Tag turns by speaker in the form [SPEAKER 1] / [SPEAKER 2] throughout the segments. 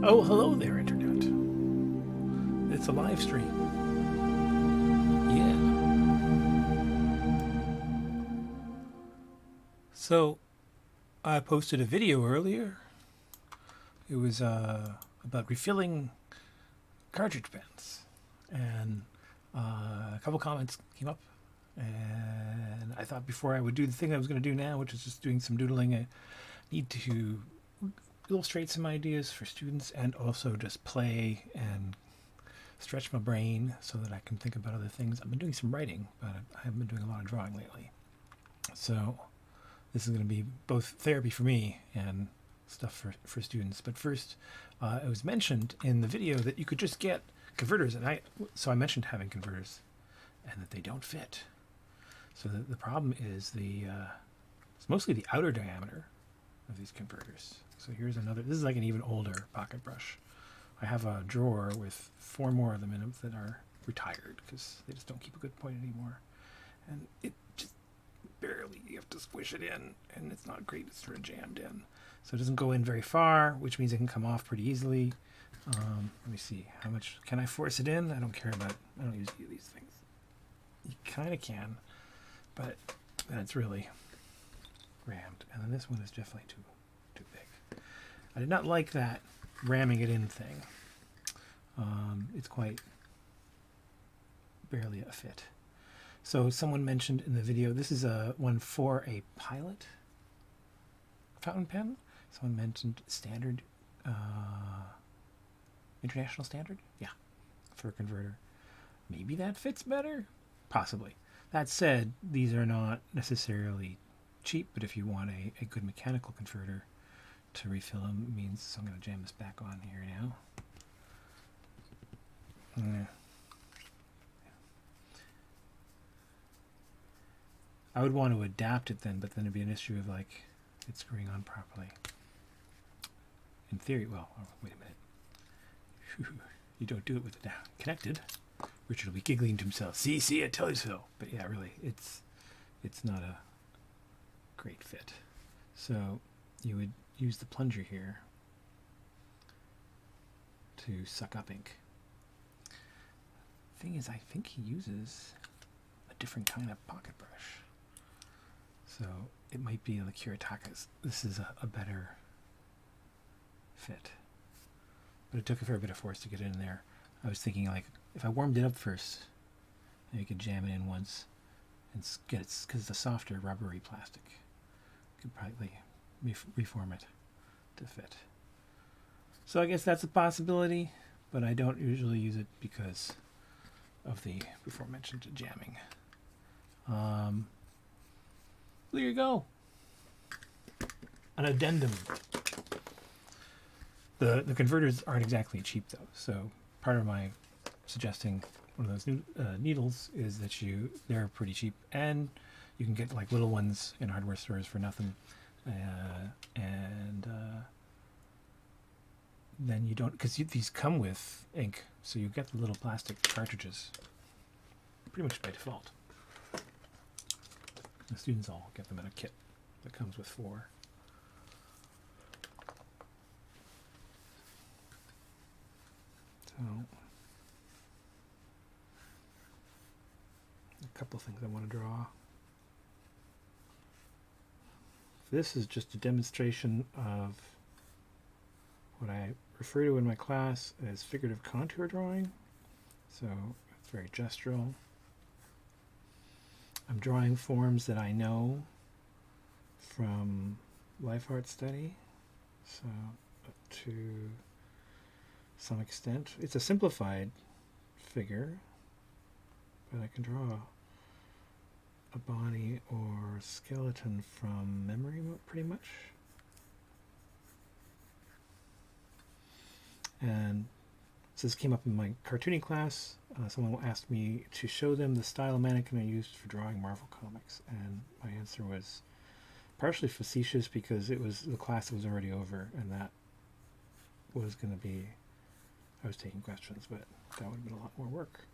[SPEAKER 1] Oh, hello there, Internet. It's a live stream. Yeah. So, I posted a video earlier. It was about refilling cartridge pens. And a couple comments came up. And I thought before I would do the thing I was going to do now, which is just doing some doodling, I need to illustrate some ideas for students and also just play and stretch my brain so that I can think about other things. I've been doing some writing, but I haven't been doing a lot of drawing lately. So this is going to be both therapy for me and stuff for students. But first, it was mentioned in the video that you could just get converters, and so I mentioned having converters and that they don't fit. So the problem is it's mostly the outer diameter of these converters. So here's another. This is like an even older pocket brush. I have a drawer with 4 more of them in it that are retired because they just don't keep a good point anymore. And it just barely, you have to squish it in, and it's not great. It's sort of jammed in. So it doesn't go in very far, which means it can come off pretty easily. Let me see. How much can I force it in? I don't use these things. You kind of can, but then it's really rammed. And then this one is definitely too big. I did not like that ramming it in thing. It's quite barely a fit. So someone mentioned in the video, this is one for a pilot fountain pen. Someone mentioned standard, international standard? Yeah, for a converter. Maybe that fits better? Possibly. That said, these are not necessarily cheap, but if you want a good mechanical converter to refill them, it means, so I'm going to jam this back on here now. Yeah. I would want to adapt it then, but then it'd be an issue of like it screwing on properly. In theory, well, oh, wait a minute. You don't do it with it connected. Richard will be giggling to himself. See, I tell you so. But yeah, really, it's not a great fit. So you would use the plunger here to suck up ink. Thing is, I think he uses a different kind of pocket brush. So it might be the Kuretaka's. This is a better fit. But it took a fair bit of force to get it in there. I was thinking, like, if I warmed it up first, maybe you could jam it in once and get it, because it's a softer, rubbery plastic. You could probably reform it to fit. So I guess that's a possibility, but I don't usually use it because of the before mentioned jamming. There you go. An addendum. The converters aren't exactly cheap though, so part of my suggesting one of those new needles is that they're pretty cheap, and you can get like little ones in hardware stores for nothing, and then you don't, because these come with ink, so you get the little plastic cartridges pretty much by default. The students all get them in a kit that comes with 4. So a couple of things I want to draw. This is just a demonstration of what I refer to in my class as figurative contour drawing. So it's very gestural. I'm drawing forms that I know from life art study. So to some extent, it's a simplified figure, but I can draw a body or skeleton from memory pretty much. And so this came up in my cartooning class. Someone asked me to show them the style mannequin I used for drawing Marvel comics, and my answer was partially facetious because it was the class that was already over, and that was going to be, I was taking questions, but that would have been a lot more work.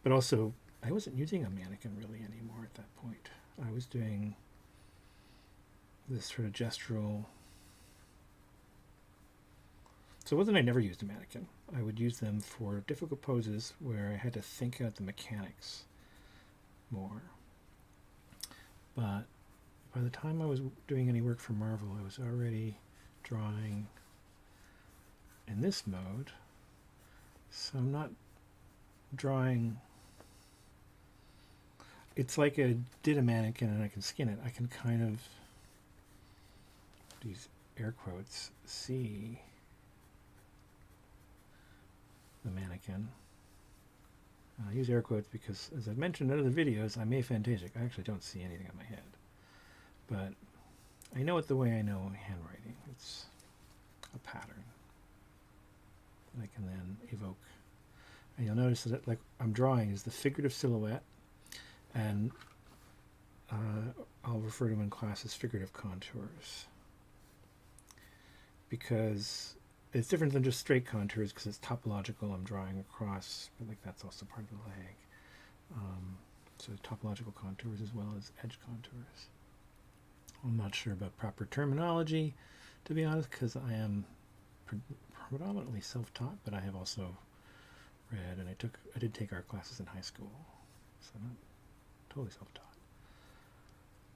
[SPEAKER 1] But also, I wasn't using a mannequin really anymore at that point. I was doing this sort of gestural So it wasn't I never used a mannequin. I would use them for difficult poses where I had to think out the mechanics more. But by the time I was doing any work for Marvel, I was already drawing in this mode. So I'm not drawing. It's like I did a mannequin and I can skin it. I can kind of, these air quotes, see the mannequin. I use air quotes because, as I've mentioned in other videos, I'm aphantasic. I actually don't see anything on my head. But I know it the way I know handwriting. It's a pattern that I can then evoke. And you'll notice that like I'm drawing is the figurative silhouette, and I'll refer to them in class as figurative contours, because it's different than just straight contours because it's topological. I'm drawing across, but like that's also part of the leg. So topological contours as well as edge contours. I'm not sure about proper terminology, to be honest, because I am predominantly self-taught, but I have also read, and I did take art classes in high school, so I'm not totally self-taught.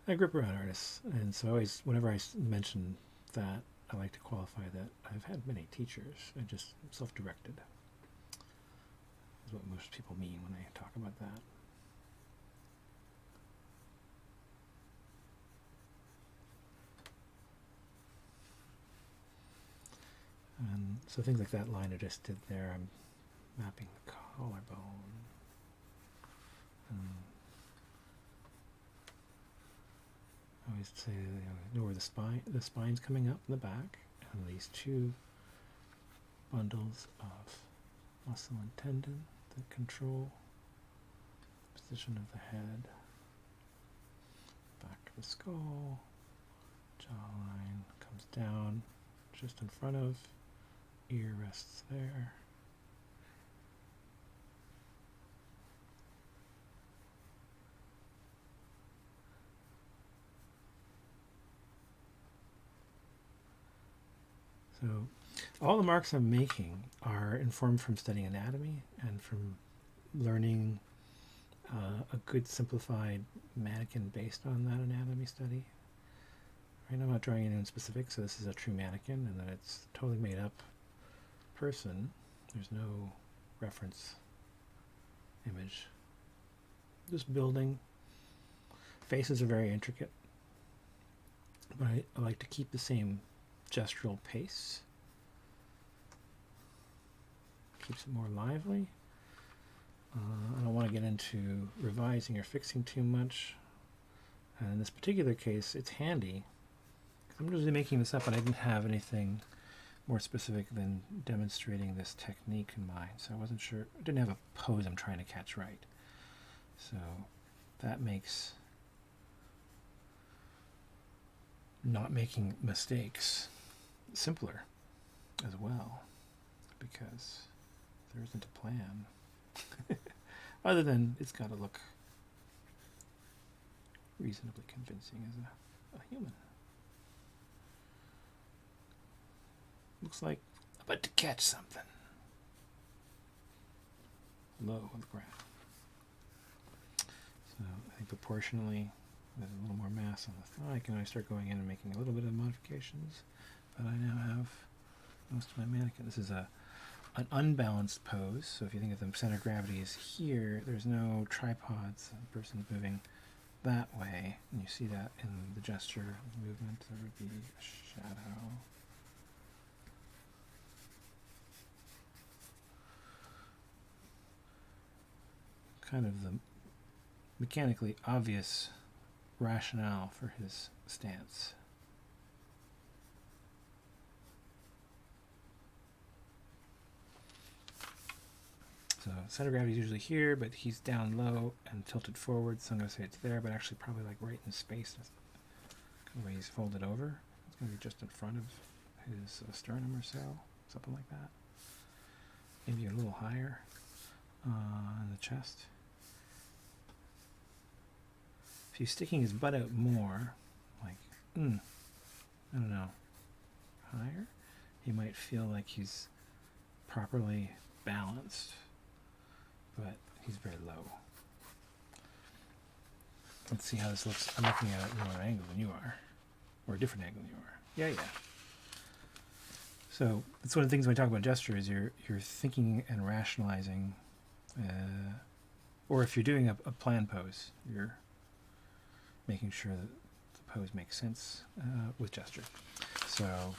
[SPEAKER 1] I grew up around artists, and so always, whenever I mention that, I like to qualify that I've had many teachers. I just self-directed is what most people mean when they talk about that. And so things like that line I just did there, I'm mapping the collarbone. I always say, you know where the spine's coming up in the back, and these two bundles of muscle and tendon that control the position of the head, back of the skull, jawline comes down just in front of, ear rests there. So all the marks I'm making are informed from studying anatomy and from learning a good simplified mannequin based on that anatomy study. Right, I'm not drawing anyone specific, so this is a true mannequin, and then it's a totally made up person. There's no reference image. Just building. Faces are very intricate, but I like to keep the same gestural pace. Keeps it more lively. I don't want to get into revising or fixing too much. And in this particular case, it's handy. I'm usually making this up, and I didn't have anything more specific than demonstrating this technique in mind. So I wasn't sure. I didn't have a pose I'm trying to catch right. So that makes not making mistakes simpler as well, because there isn't a plan other than it's got to look reasonably convincing as a human. Looks like I'm about to catch something low on the ground. So I think proportionally there's a little more mass on the thigh. I can always start going in and making a little bit of modifications, but I now have most of my mannequin. This is an unbalanced pose, so if you think of the center of gravity is here, there's no tripods, the person's moving that way, and you see that in the gesture movement. There would be a shadow. Kind of the mechanically obvious rationale for his stance. So center of gravity is usually here, but he's down low and tilted forward, so I'm going to say it's there, but actually probably like right in space. Kind of the way he's folded over. It's going to be just in front of his sternum or so, something like that. Maybe a little higher in the chest. If he's sticking his butt out more, like, I don't know, higher, he might feel like he's properly balanced, but he's very low. Let's see how this looks. I'm looking at it at a lower angle than you are, or a different angle than you are. Yeah. So that's one of the things when we talk about gesture is you're thinking and rationalizing, or if you're doing a plan pose, you're making sure that the pose makes sense with gesture. So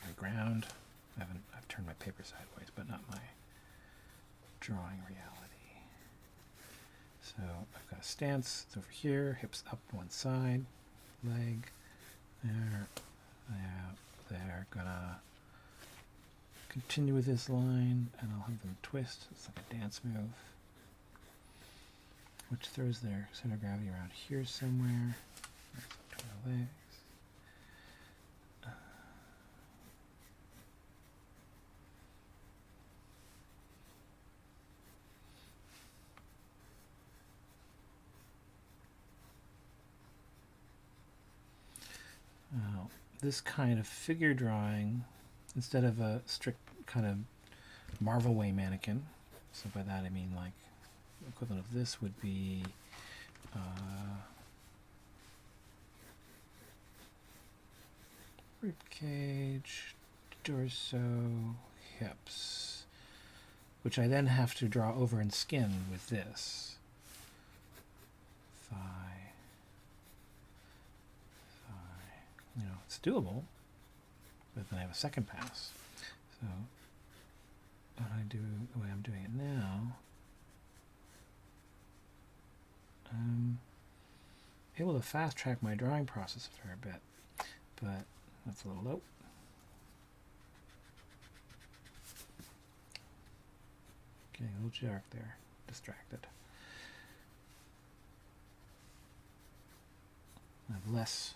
[SPEAKER 1] my ground. I've turned my paper sideways, but not my drawing reality. So I've got a stance. It's over here. Hips up one side. Leg. There. Gonna continue with this line, and I'll have them twist. It's like a dance move, which throws their center of gravity around here somewhere. That's up to our legs. Now, this kind of figure drawing, instead of a strict kind of Marvel Way mannequin, so by that I mean like the equivalent of this would be rib cage, torso, hips, which I then have to draw over and skin with this. Thigh. You know, it's doable, but then I have a second pass. So what I do, the way I'm doing it now, I'm able to fast track my drawing process a fair bit, but that's a little low. Getting a little dark there, distracted. I have less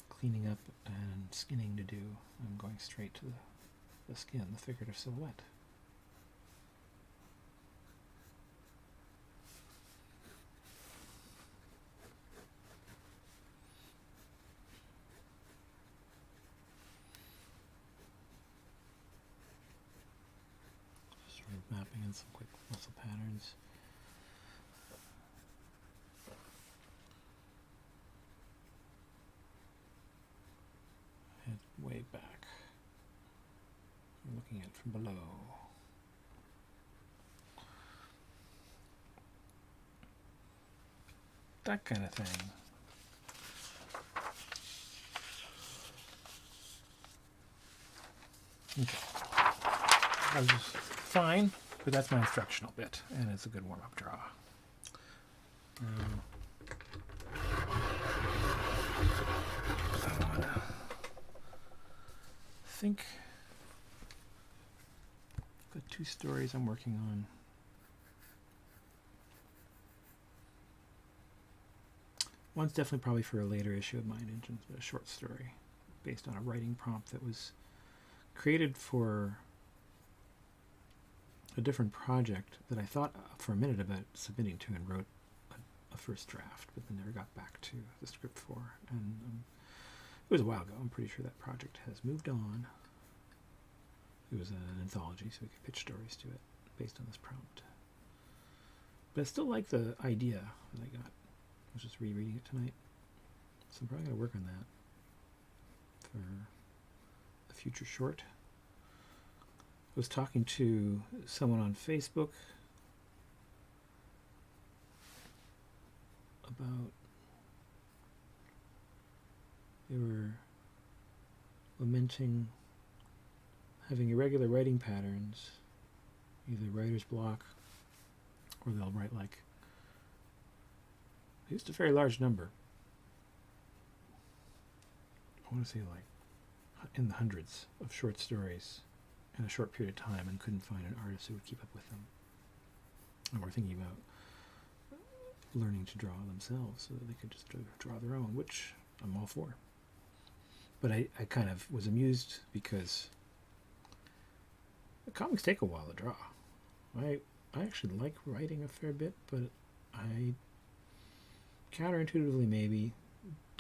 [SPEAKER 1] cleaning up and skinning to do. I'm going straight to the skin, the figurative silhouette. Just sort of mapping in some quick muscle patterns. Way back. I'm looking at it from below. That kind of thing. Okay. That was just fine, but that's my instructional bit, and it's a good warm-up draw. I think I've got 2 stories I'm working on. One's definitely probably for a later issue of Mind Engines, but a short story based on a writing prompt that was created for a different project that I thought for a minute about submitting to and wrote a first draft, but then never got back to the script for. And it was a while ago. I'm pretty sure that project has moved on. It was an anthology, so we could pitch stories to it based on this prompt. But I still like the idea that I got. I was just rereading it tonight. So I'm probably going to work on that for a future short. I was talking to someone on Facebook about, they were lamenting having irregular writing patterns, either writer's block, or they'll write like, I used a very large number. I want to say like in the hundreds of short stories in a short period of time, and couldn't find an artist who would keep up with them. And we're thinking about learning to draw themselves so that they could just draw their own, which I'm all for. But I kind of was amused because the comics take a while to draw. I actually like writing a fair bit, but I counterintuitively maybe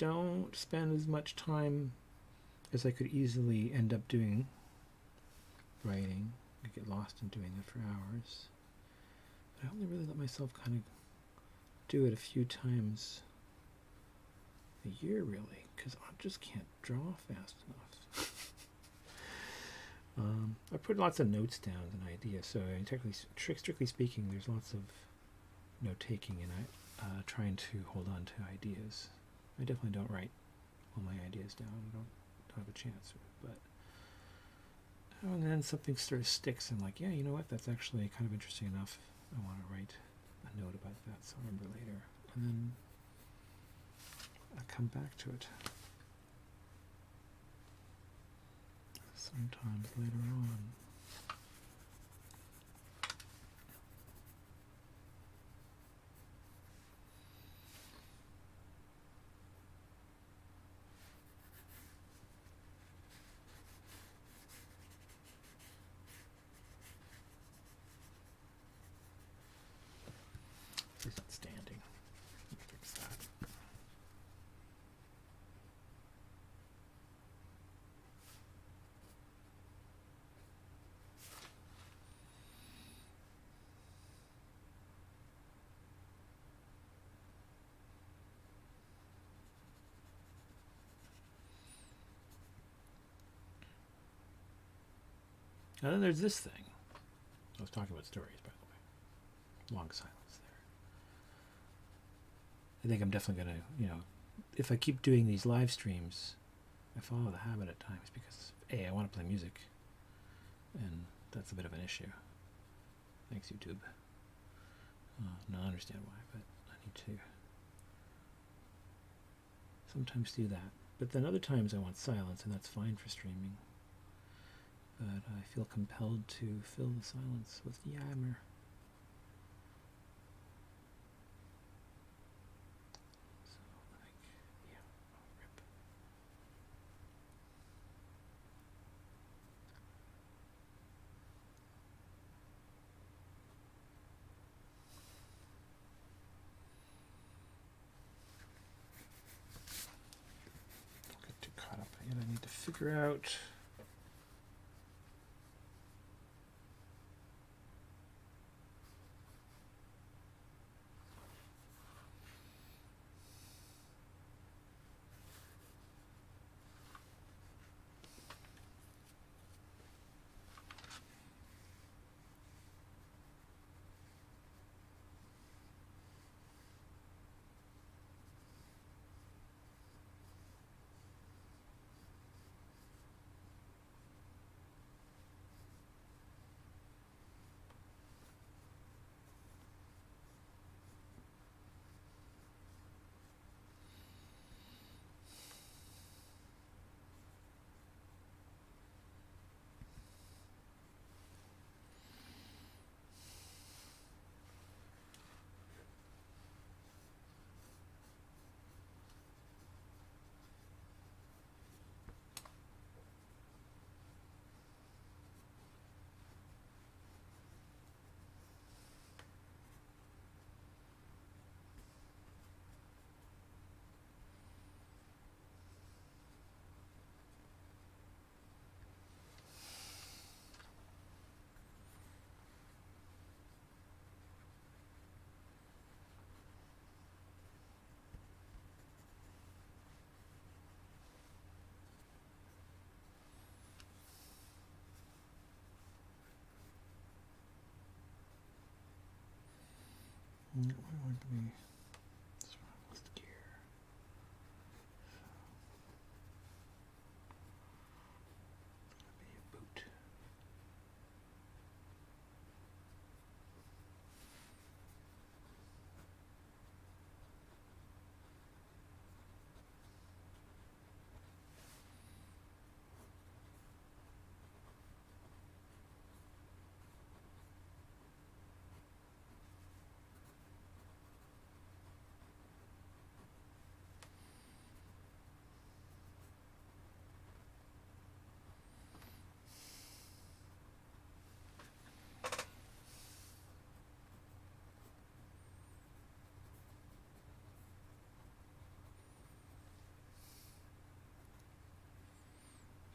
[SPEAKER 1] don't spend as much time as I could easily end up doing writing. I get lost in doing it for hours. But I only really let myself kind of do it a few times a year, really, because I just can't draw fast enough. I put lots of notes down as an idea, so strictly speaking, there's lots of note taking, and I trying to hold on to ideas. I definitely don't write all my ideas down. I don't have a chance, but and then something sort of sticks, and like, yeah, you know what? That's actually kind of interesting enough. I want to write a note about that, so I'll remember later, and then I come back to it sometimes later on. It's not standing. Fix that. And then there's this thing. I was talking about stories, by the way. Long silence there. I think I'm definitely going to, if I keep doing these live streams, I follow the habit at times because, A, I want to play music, and that's a bit of an issue. Thanks, YouTube. Now I understand why, but I need to sometimes do that. But then other times I want silence, and that's fine for streaming. But I feel compelled to fill the silence with yammer. So I think, yeah, I'll rip. Don't get too caught up in it. I need to figure out. What do I want to be? What's wrong with the gear? It's gonna be a boot.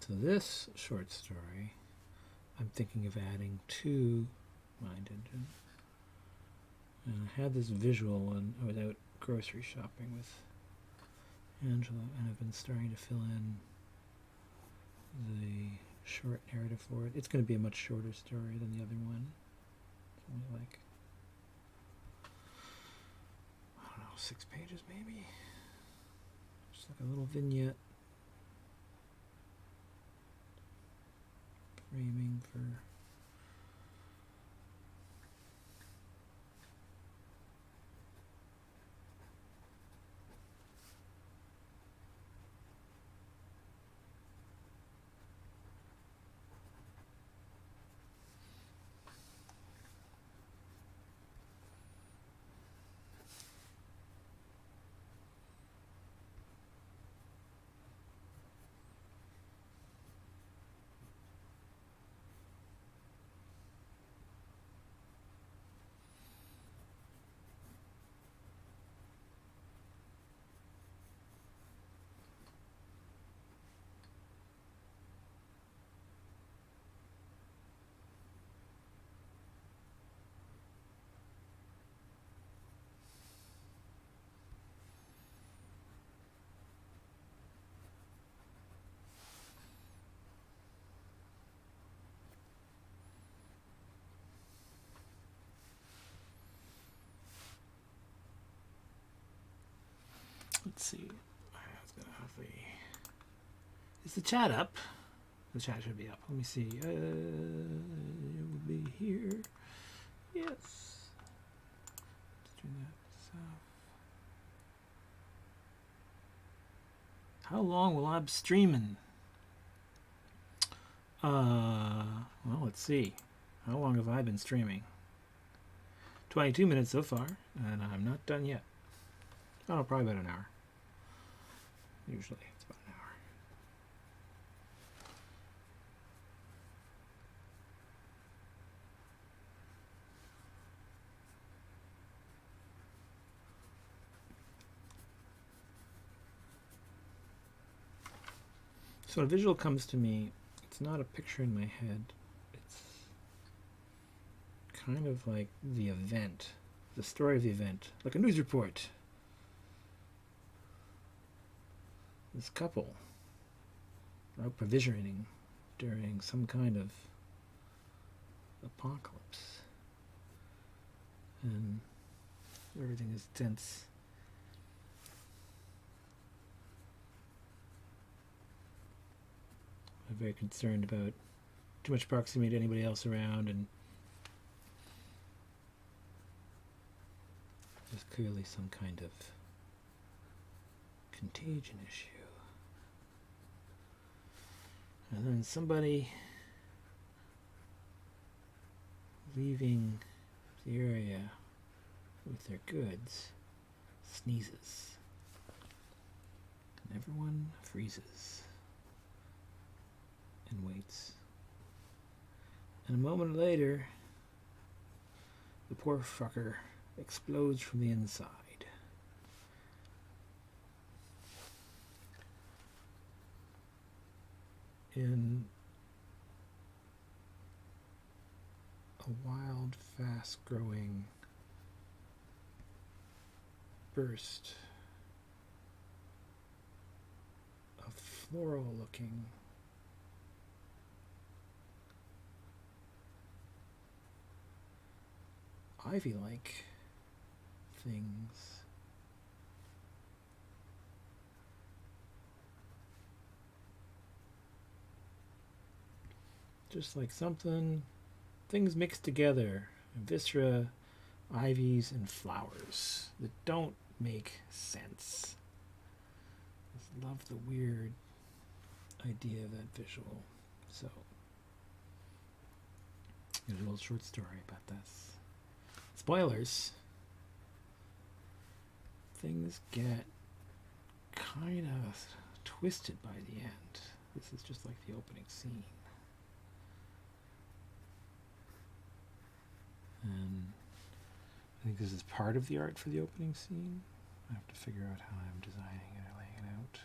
[SPEAKER 1] So this short story, I'm thinking of adding to Mind Engine. And I had this visual when I was out grocery shopping with Angela, and I've been starting to fill in the short narrative for it. It's going to be a much shorter story than the other one. It's only like, I don't know, 6 pages maybe. Just like a little vignette. Framing for let's see. I was gonna have the. Is the chat up? The chat should be up. Let me see. It will be here. Yes. Let's do that. So. How long will I be streaming? Well, let's see. How long have I been streaming? 22 minutes so far, and I'm not done yet. Oh, probably about an hour. Usually it's about an hour. So a visual comes to me. It's not a picture in my head. It's kind of like the event, the story of the event, like a news report. This couple out provisioning during some kind of apocalypse, and everything is tense. I'm very concerned about too much proximity to anybody else around, and there's clearly some kind of contagion issue. And then somebody leaving the area with their goods sneezes, and everyone freezes and waits. And a moment later, the poor fucker explodes from the inside. In a wild, fast-growing burst of floral-looking ivy-like things. Just like things mixed together, viscera, ivies, and flowers that don't make sense. I just love the weird idea of that visual. So, there's a little short story about this. Spoilers. Things get kind of twisted by the end. This is just like the opening scene. And I think this is part of the art for the opening scene. I have to figure out how I'm designing it or laying it out.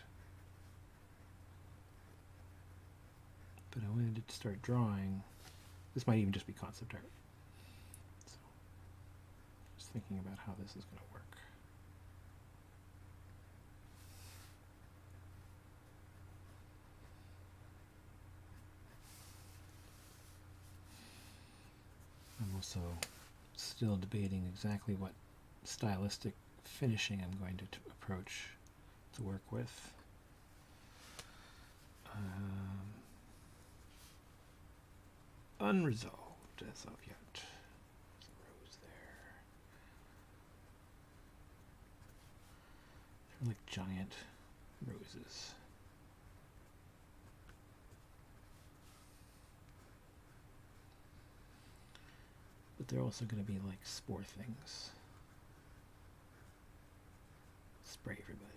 [SPEAKER 1] but I wanted to start drawing. This might even just be concept art. So, just thinking about how this is going to work. I'm also still debating exactly what stylistic finishing I'm going to approach to work with. Unresolved as of yet. There's a rose there. They're like giant roses. But they're also going to be like spore things. Spray everybody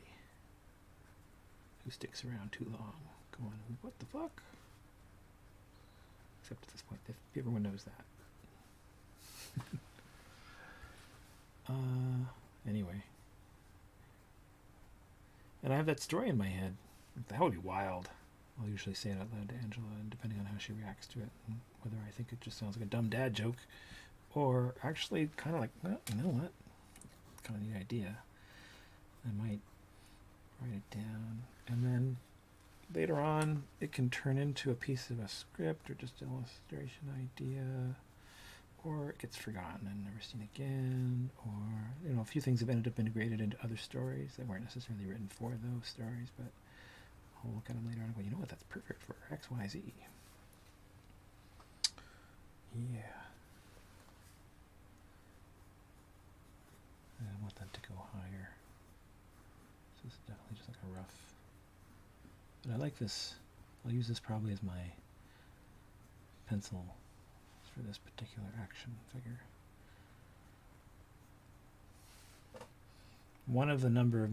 [SPEAKER 1] who sticks around too long. Going, what the fuck? Except at this point, everyone knows that. Anyway. And I have that story in my head. That would be wild. I'll usually say it out loud to Angela, and depending on how she reacts to it, and whether I think it just sounds like a dumb dad joke, or actually kind of like, well, you know what? Kind of neat idea. I might write it down, and then later on, it can turn into a piece of a script or just an illustration idea, or it gets forgotten and never seen again, or, a few things have ended up integrated into other stories that weren't necessarily written for those stories, but I'll look at them later on and go, you know what, that's perfect for X, Y, Z. Yeah. And I want that to go higher. So this is definitely just like a rough. But I like this. I'll use this probably as my pencil for this particular action figure. One of the number of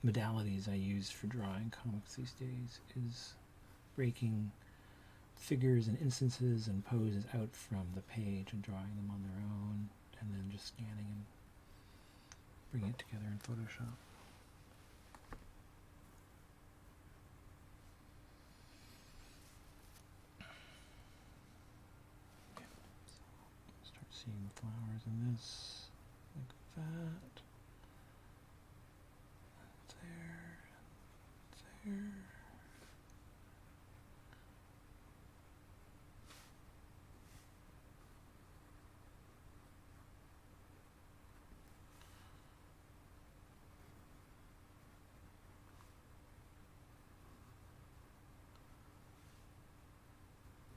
[SPEAKER 1] modalities I use for drawing comics these days is breaking figures and instances and poses out from the page and drawing them on their own, and then just scanning and bringing it together in Photoshop. Start seeing the flowers in this, like that. There.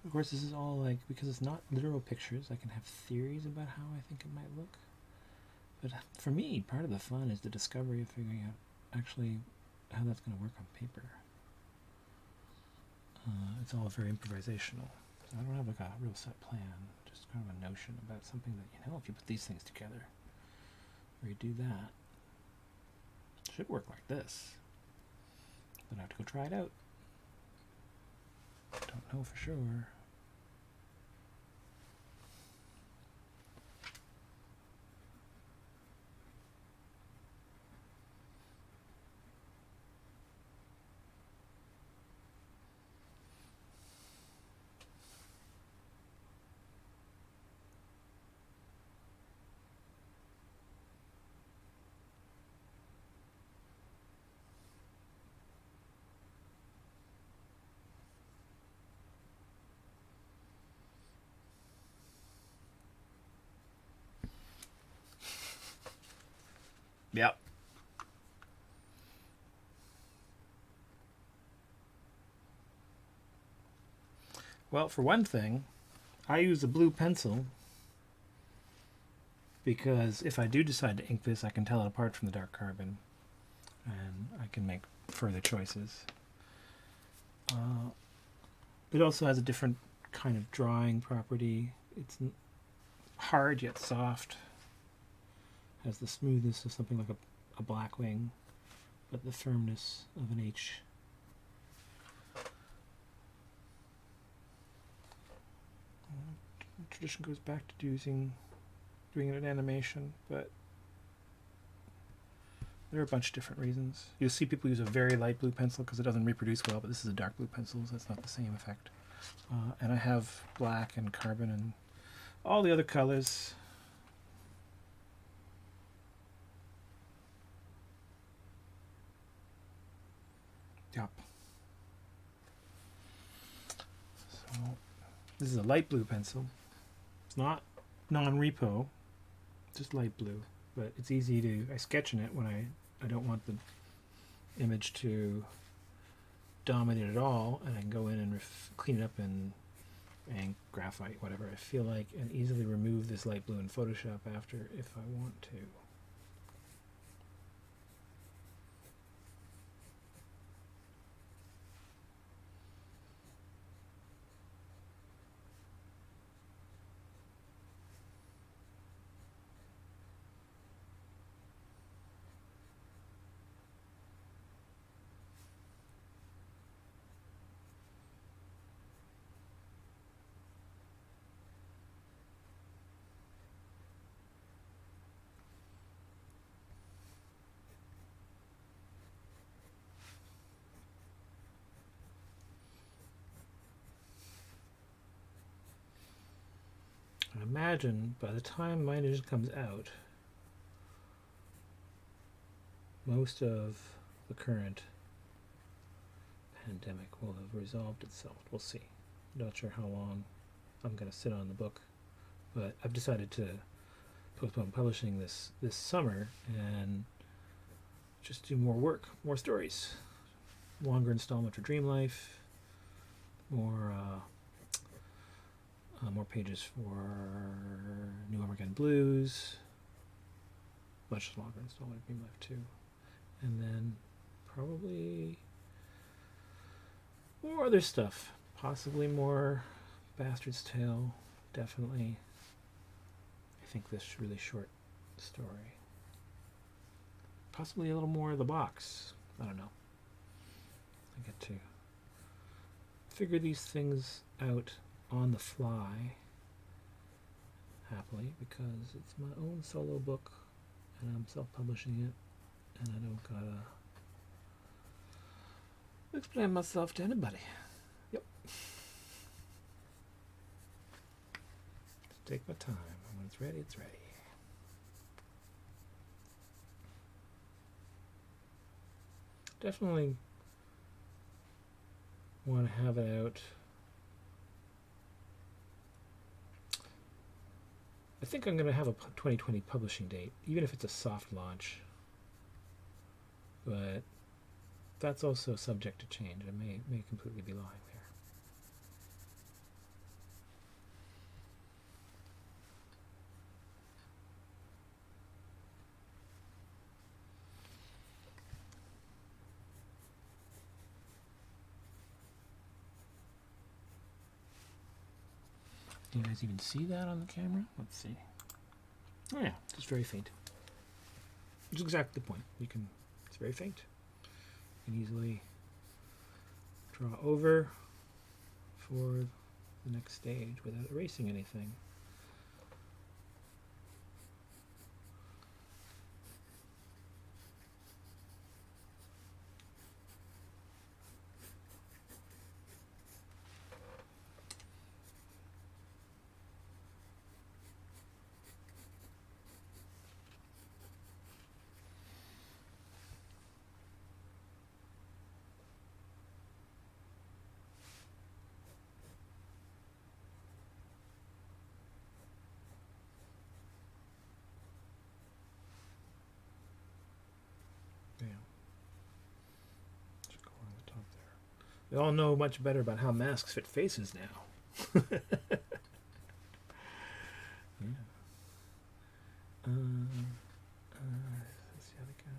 [SPEAKER 1] Of course, this is all like, because it's not literal pictures, I can have theories about how I think it might look. But for me, part of the fun is the discovery of figuring out actually how that's going to work on paper. It's all very improvisational. So I don't have like a real set plan, just kind of a notion about something that, if you put these things together, or you do that, it should work like this. But I have to go try it out. Don't know for sure. Yep. Well, for one thing, I use a blue pencil because if I do decide to ink this, I can tell it apart from the dark carbon, and I can make further choices. It also has a different kind of drawing property. It's hard yet soft. Has the smoothness of something like a Blackwing, but the firmness of an H. Tradition goes back to doing it in animation, but There are a bunch of different reasons. You'll see people use a very light blue pencil because it doesn't reproduce well, but this is a dark blue pencil, so that's not the same effect. And I have black and carbon and all the other colors. Yep. So this is a light blue pencil. It's not non-repo, just light blue, but it's easy to, I sketch in it when I don't want the image to dominate at all, and I can go in and clean it up in graphite, whatever I feel like, and easily remove this light blue in Photoshop after if I want to. I imagine by the time mine comes out, most of the current pandemic will have resolved itself. We'll see. Not sure how long I'm going to sit on the book, but I've decided to postpone publishing this summer and just do more work, more stories, longer installment for Dream Life, more pages for New Armageddon Blues, much longer installment of Dream Life too, and then probably more other stuff, possibly more Bastard's Tale, definitely. I think this really short story, possibly a little more of The Box. I don't know. I get to figure these things out on the fly, happily, because it's my own solo book and I'm self-publishing it, and I don't gotta explain myself to anybody. Yep. Just take my time, and when it's ready, it's ready. Definitely want to have it out. I think I'm going to have a 2020 publishing date, even if it's a soft launch. But that's also subject to change. I may completely be lying there. You guys even see that on the camera? Let's see. Oh yeah, it's very faint. It's exactly the point. It's very faint. You can easily draw over for the next stage without erasing anything. We all know much better about how masks fit faces now. Yeah. That's the other guy.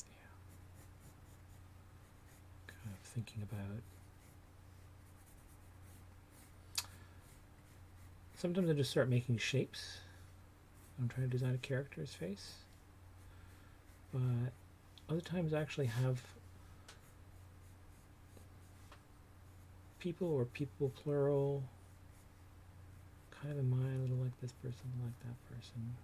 [SPEAKER 1] Yeah. Kind of thinking about. Sometimes I just start making shapes. I'm trying to design a character's face, but other times I actually have people, or people plural, kind of in mind, a little like this person, like that person.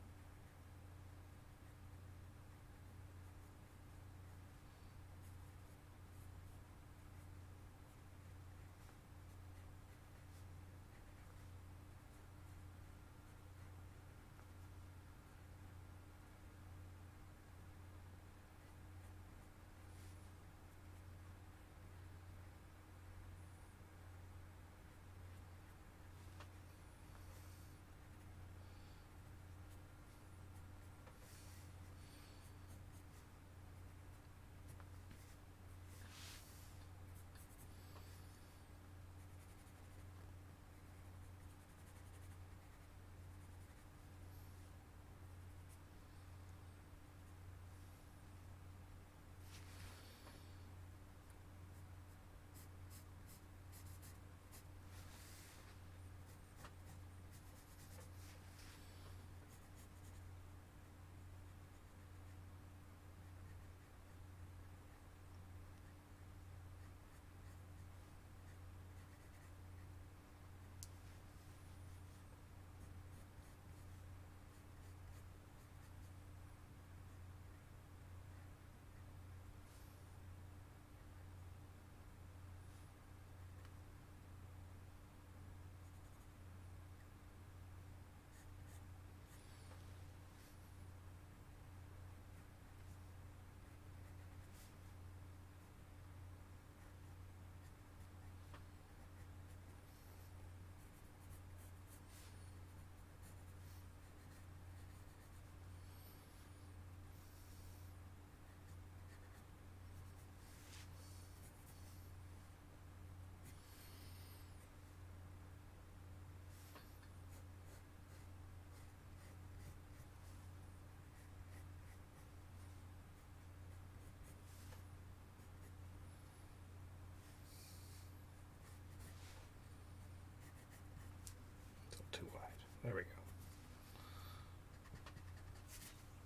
[SPEAKER 1] There we go.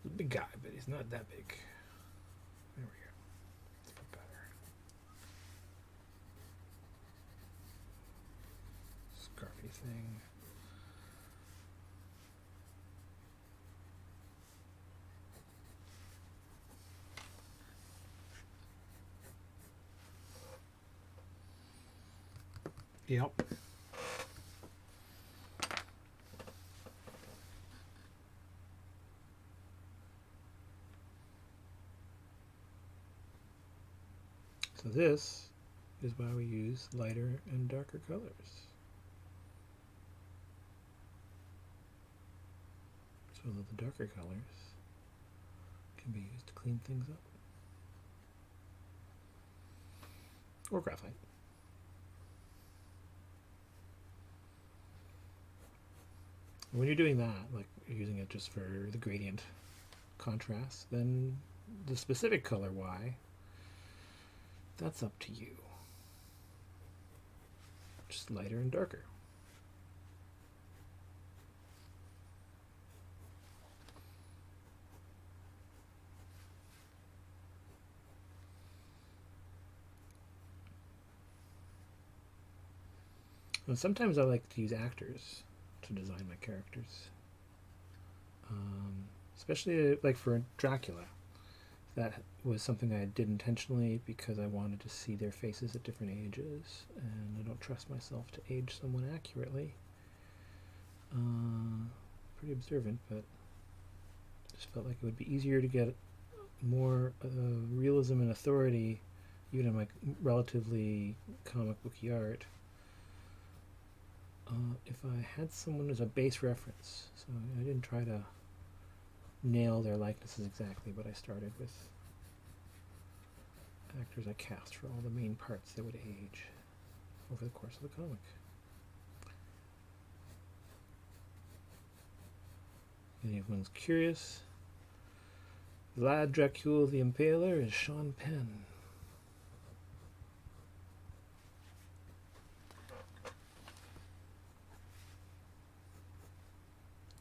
[SPEAKER 1] He's a big guy, but he's not that big. There we go. That's better. Scarfy thing. Yep. So this is why we use lighter and darker colors. So that the darker colors can be used to clean things up. Or graphite. When you're doing that, like you're using it just for the gradient contrast, then the specific color Y, that's up to you. Just lighter and darker. And sometimes I like to use actors to design my characters. Especially like for Dracula. That was something I did intentionally because I wanted to see their faces at different ages, and I don't trust myself to age someone accurately. Pretty observant, but just felt like it would be easier to get more realism and authority, even in my relatively comic booky art, if I had someone as a base reference. So I didn't try to nail their likenesses exactly, but I started with actors I cast for all the main parts that would age over the course of the comic. If anyone's curious, Vlad Dracul the Impaler is Sean Penn.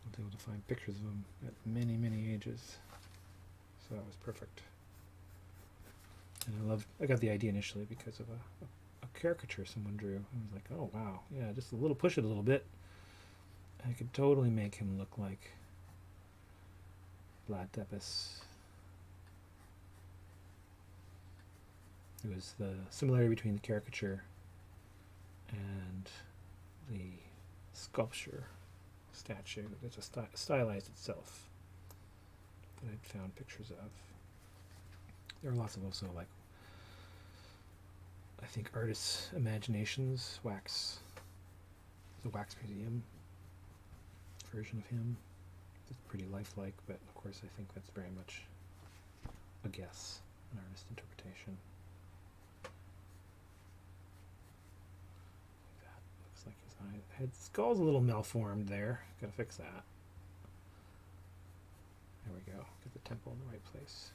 [SPEAKER 1] I was able to find pictures of him at many, many ages, so that was perfect. And I got the idea initially because of a caricature someone drew. I was like, oh wow, yeah, just a little, push it a little bit. I could totally make him look like Vlad Tepes. It was the similarity between the caricature and the sculpture statue that's stylized itself that I'd found pictures of. There are lots of also, like, I think artists' imaginations, the wax museum version of him. It's pretty lifelike, but of course I think that's very much a guess, an artist's interpretation. Like that looks like his eye. His skull's a little malformed there. Gotta fix that. There we go. Get the temple in the right place.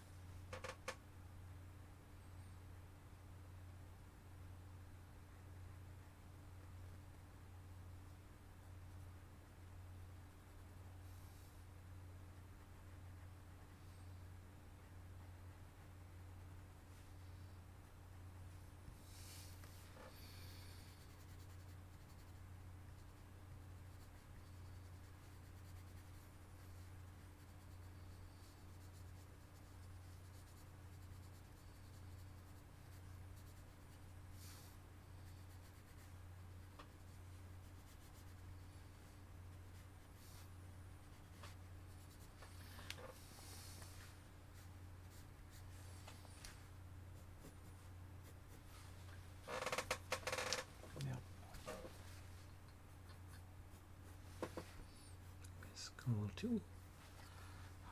[SPEAKER 1] A little too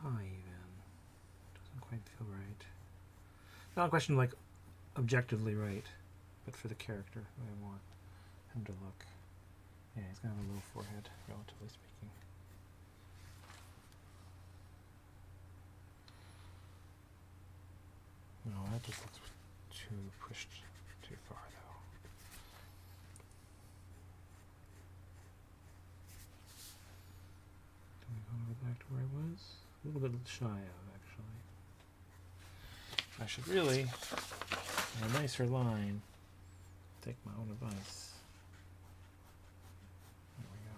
[SPEAKER 1] high even. Doesn't quite feel right. Not a question of like objectively right, but for the character the way I want him to look. Yeah, he's gonna have a low forehead, relatively speaking. No, that just looks too pushed too far though. back to where I was. A little bit shy of, actually. I should really, in a nicer line, take my own advice. There we go.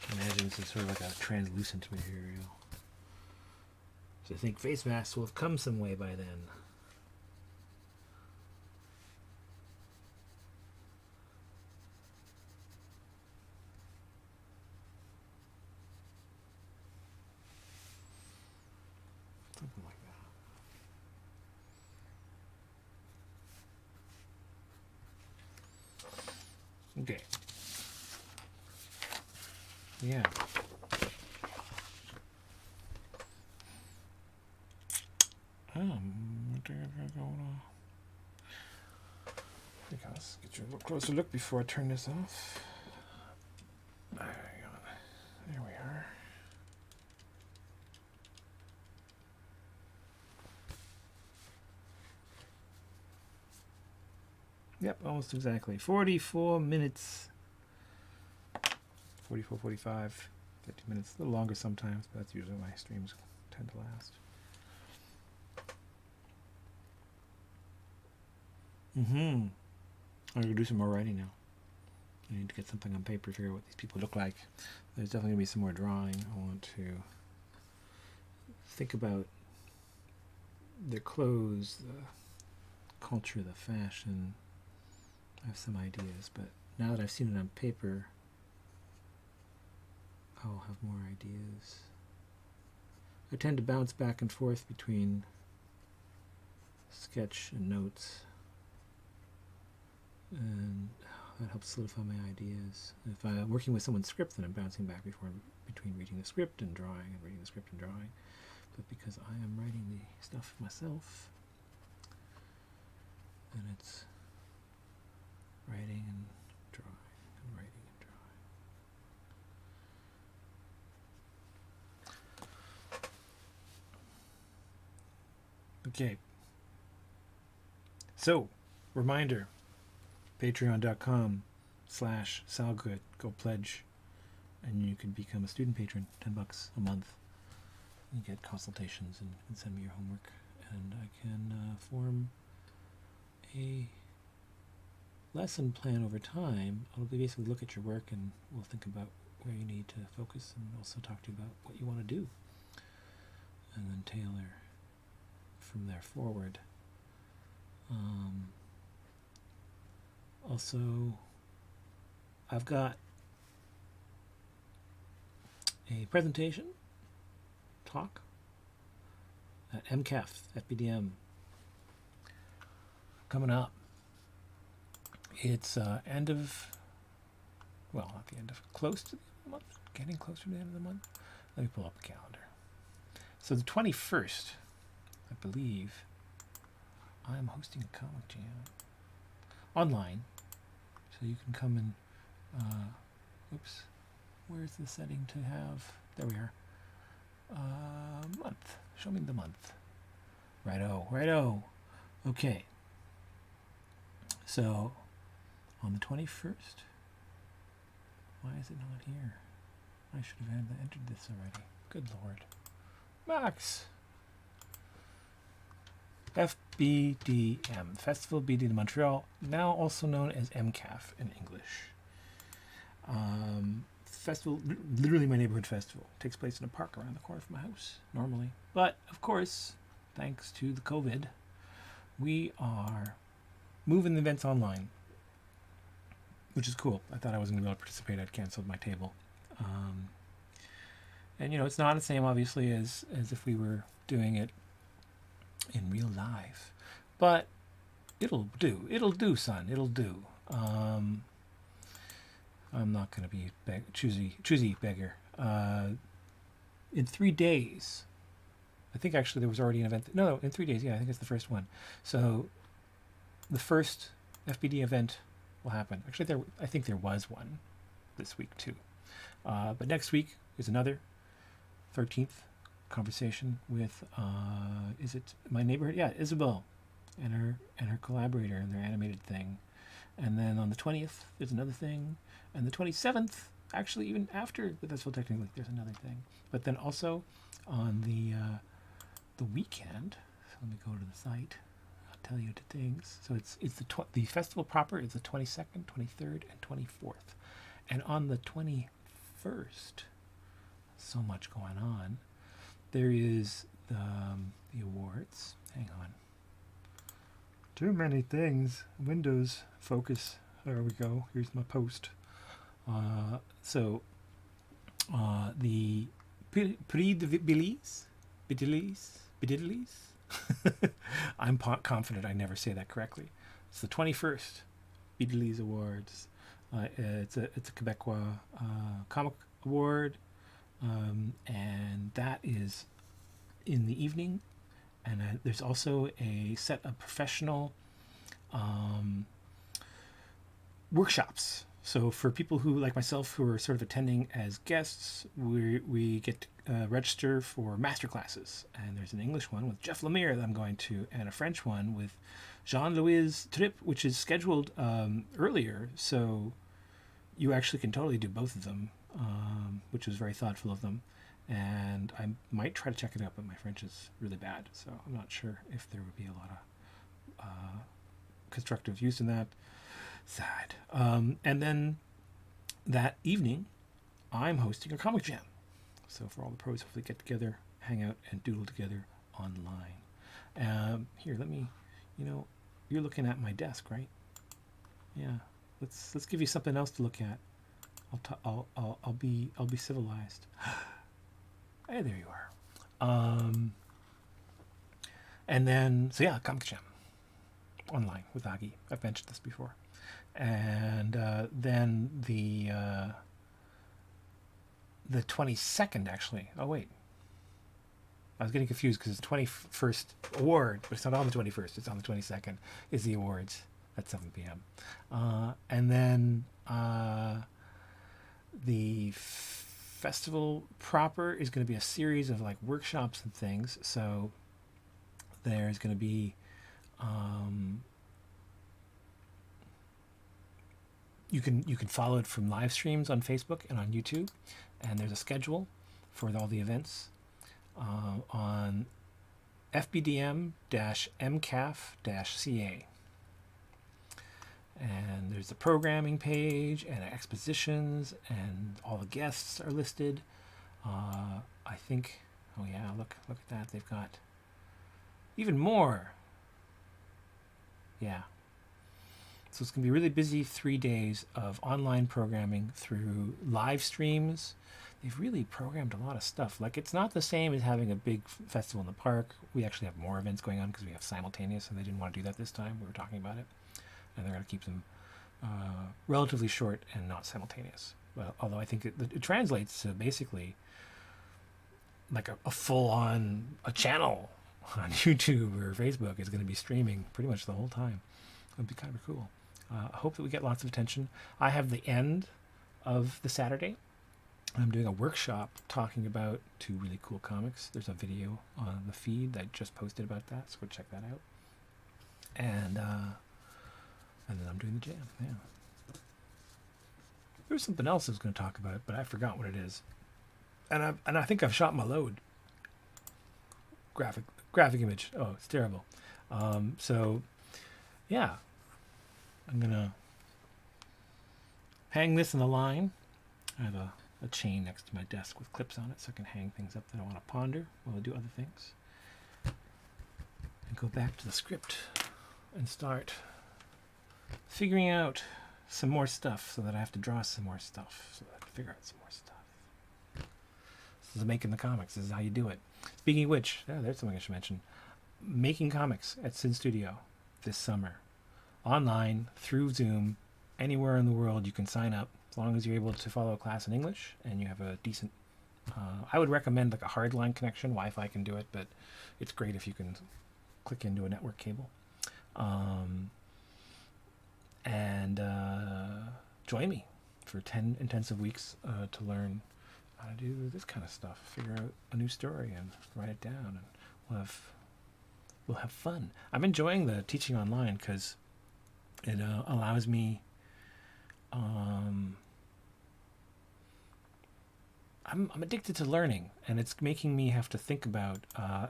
[SPEAKER 1] I imagine this is sort of like a translucent material. So I think face masks will have come some way by then. Something like that. Okay. Yeah. What do I got going on? Let's get you a little closer look before I turn this off. There we are. Yep, almost exactly. 44 minutes. 44, 45, 50 minutes. A little longer sometimes, but that's usually my streams tend to last. I'm going to do some more writing now. I need to get something on paper, figure out what these people look like. There's definitely going to be some more drawing. I want to think about their clothes, the culture, the fashion. I have some ideas, but now that I've seen it on paper, I'll have more ideas. I tend to bounce back and forth between sketch and notes, and that helps solidify my ideas. If I'm working with someone's script, then I'm bouncing back between reading the script and drawing, and reading the script and drawing. But because I am writing the stuff myself, then it's writing and drawing and writing and drawing. Okay. So, reminder, patreon.com/salgood. Go pledge, and you can become a student patron, $10 a month. You get consultations and send me your homework, and I can form a lesson plan over time. I'll basically look at your work, and we'll think about where you need to focus, and also talk to you about what you want to do, and then tailor from there forward. Also, I've got a presentation talk at MCAF FBDM coming up. It's end of, well, not the end of, close to the end of the month, getting closer to the end of the month. Let me pull up the calendar. So the 21st, I believe, I'm hosting a comic jam online, so you can come and oops, where's the setting to have, there we are, month, show me the month. Righto. Okay, so on the 21st, why is it not here? I should have entered this already. Good Lord. Max! FBDM, Festival BD de Montreal, now also known as MCAF in English. Festival, literally my neighborhood festival. Takes place in a park around the corner from my house, normally. But, of course, thanks to the COVID, we are moving the events online, which is cool. I thought I wasn't going to be able to participate. I'd canceled my table. And, you know, it's not the same, obviously, as if we were doing it in real life. But it'll do. It'll do, son. It'll do. I'm not going to be choosy beggar. In 3 days, I think actually there was already an event. No, in 3 days. Yeah, I think it's the first one. So the first FBD event will happen. Actually, I think there was one this week too. But next week is another 13th conversation with is it my neighborhood? Yeah, Isabel and her collaborator and their animated thing. And then on the 20th there's another thing, and the 27th, actually even after the festival technically, there's another thing. But then also on the weekend, so let me go to the site. I'll tell you the things. So it's the festival proper is the 22nd, 23rd, and 24th. And on the 21st, so much going on. There is the awards. Hang on. Too many things. Windows, focus. There we go. Here's my post. The Prix de Bidillies. I'm confident I never say that correctly. It's the 21st Bidillies Awards. It's a Quebecois comic award, and that is in the evening. And there's also a set of professional workshops. So for people who, like myself, who are sort of attending as guests, we get to register for master classes. And there's an English one with Jeff Lemire that I'm going to, and a French one with Jean-Louis Tripp, which is scheduled earlier. So you actually can totally do both of them, which was very thoughtful of them. And I might try to check it out, but my French is really bad, so I'm not sure if there would be a lot of constructive use in that side. And then that evening, I'm hosting a comic jam. So for all the pros, hopefully get together, hang out, and doodle together online. Here, let me, you're looking at my desk, right? Yeah. Let's give you something else to look at. I'll be civilized. Hey, there you are. And then, so yeah, comic jam online with Agi. I've mentioned this before. And then the 22nd, actually. Oh, wait. I was getting confused because it's the 21st award, but it's not on the 21st. It's on the 22nd is the awards at 7 p.m. And then the festival proper is going to be a series of like workshops and things. So there's going to be you can follow it from live streams on Facebook and on YouTube, and there's a schedule for all the events on fbdm-mcaf-ca. And there's a programming page and expositions, and all the guests are listed. I think, oh yeah, look at that. They've got even more. Yeah. So it's going to be a really busy 3 days of online programming through live streams. They've really programmed a lot of stuff. Like, it's not the same as having a big festival in the park. We actually have more events going on because we have simultaneous, and they didn't want to do that this time. We were talking about it. And they're going to keep them relatively short and not simultaneous. Well, although I think it translates to basically like a full-on channel on YouTube or Facebook is going to be streaming pretty much the whole time. It would be kind of cool. I hope that we get lots of attention. I have the end of the Saturday. I'm doing a workshop talking about 2 really cool comics. There's a video on the feed that I just posted about that, so go check that out. And then I'm doing the jam. Yeah. There was something else I was going to talk about, but I forgot what it is. And I think I've shot my load. Graphic image. Oh, it's terrible. So, yeah. I'm going to hang this in the line. I have a chain next to my desk with clips on it so I can hang things up that I want to ponder while I do other things. And go back to the script and start figuring out some more stuff so that I have to draw some more stuff, so that I have to figure out some more stuff. This is making the comics. This is how you do it. Speaking of which, there's something I should mention. Making comics at Sin Studio this summer. Online, through Zoom, anywhere in the world you can sign up, as long as you're able to follow a class in English and you have a decent I would recommend like a hardline connection. Wi-Fi can do it, but it's great if you can click into a network cable. And join me for 10 intensive weeks to learn how to do this kind of stuff. Figure out a new story and write it down, and we'll have fun. I'm enjoying the teaching online because it allows me. I'm addicted to learning, and it's making me have to think about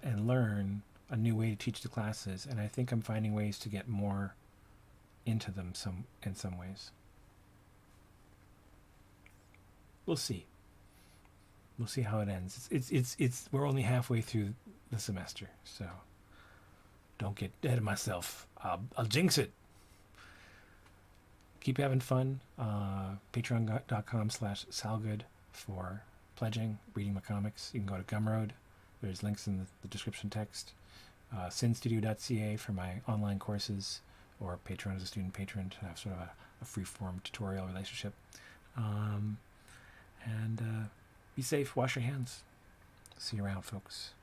[SPEAKER 1] and learn a new way to teach the classes. And I think I'm finding ways to get more into them in some ways. We'll see. We'll see how it ends. It's we're only halfway through the semester, so don't get ahead of myself. I'll jinx it. Keep having fun. Patreon.com/Salgood for pledging, reading my comics. You can go to Gumroad. There's links in the description text. Synstudio.ca for my online courses, or Patreon as a student patron to have sort of a free-form tutorial relationship. And be safe. Wash your hands. See you around, folks.